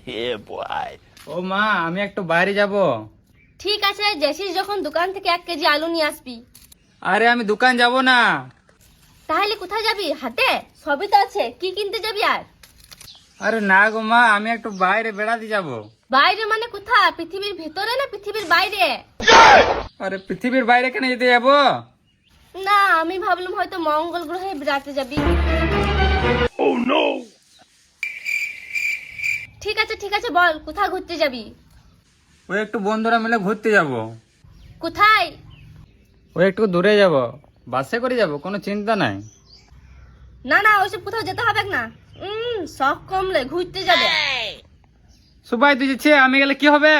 ও মা, আমি একটু বাইরে যাব। ঠিক আছে, জেসিস যখন দোকান থেকে 1 কেজি আলু নিয়ে আসবি। আরে আমি দোকান যাব না। তাহলে কোথায় যাবি? হাটে সবই তো আছে, কি কিনতে যাবি আর? আরে না গো মা, আমি একটু বাইরে বেড়াতে যাব। বাইরে মানে কোথায়? পৃথিবীর ভিতরে না পৃথিবীর বাইরে? আরে পৃথিবীর বাইরে কেন যেতে যাব? না, আমি ভাবলাম হয়তো মঙ্গল গ্রহে বেড়াতে যাবি। ঠিক আছে বল, কোথায় ঘুরতে যাবি? ওই একটু বন্ধুরা মিলে ঘুরতে যাব। কোথায়? ওই একটু দূরে যাব, বাসে করে যাব, কোনো চিন্তা নাই। না ওইসব কোথাও যেতে হবে না। শখ কমলে ঘুরতে যাবে। সবাই তুই যাচ্ছে, আমি গেলে কি হবে?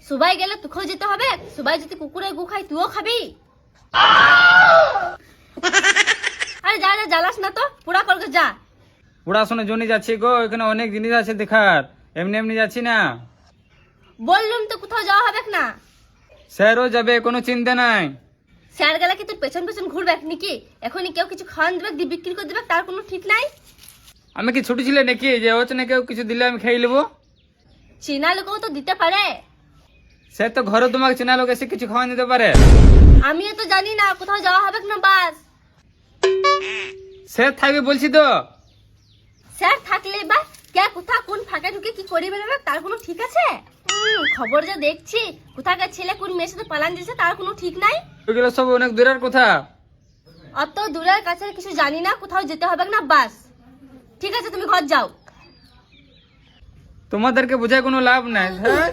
সবাই গেলে তোকেও যেতে হবে। সবাই যদি কুকুরের গু খায়, তুইও খাবি। আরে যা জ্বালাস না তো, পুরা করকে যা। পড়াশোনার জন্য যাচ্ছি গো, এখানে অনেক জিনিস আছে দেখার, এমনি এমনি যাচ্ছি না। বললুম তো কোথাও যাওয়া হবে না। স্যারও যাবে, কোনো চিন্তা নাই। স্যার গেলে কি তোর পেছন পেছন ঘুরবে নাকি? এখনই কেউ কিছু খাওয়ান দেবে, দিয়ে বিক্রি করে দেবে, তার কোনো ঠিক নাই। আমি কি ছোট ছিলে নাকি যে হচ্ছে না কেউ কিছু দিলে আমি খেয়ে নেবো? চীনা লোকও তো দিতে পারে। সে তো ঘরে তোমাকে চেনা লোক এসে কিছু খাওয়া দিতে পারে। আমিও তো জানি না, কোথাও যাওয়া হবে না বাস। সে থাকবে বলছি তো। স্যার থাকলে বা কে কোথা কোন ফাঁকে ঢুকে কি করে বেরোবে, তার কোনো ঠিক আছে? খবর যা দেখছি, কোথাকার ছেলে কোন মেয়ের সাথে পালান দিয়েছে, তার কোনো ঠিক নাই। ওইগুলো সব অনেক দূরের কথা। অত দূরের কাছে কিছু জানি না, কোথাও যেতে হবে না বাস। ঠিক আছে, তুমি ঘর যাও। তোমাদেরকে বোঝায় কোনো লাভ নাই। হ্যাঁ।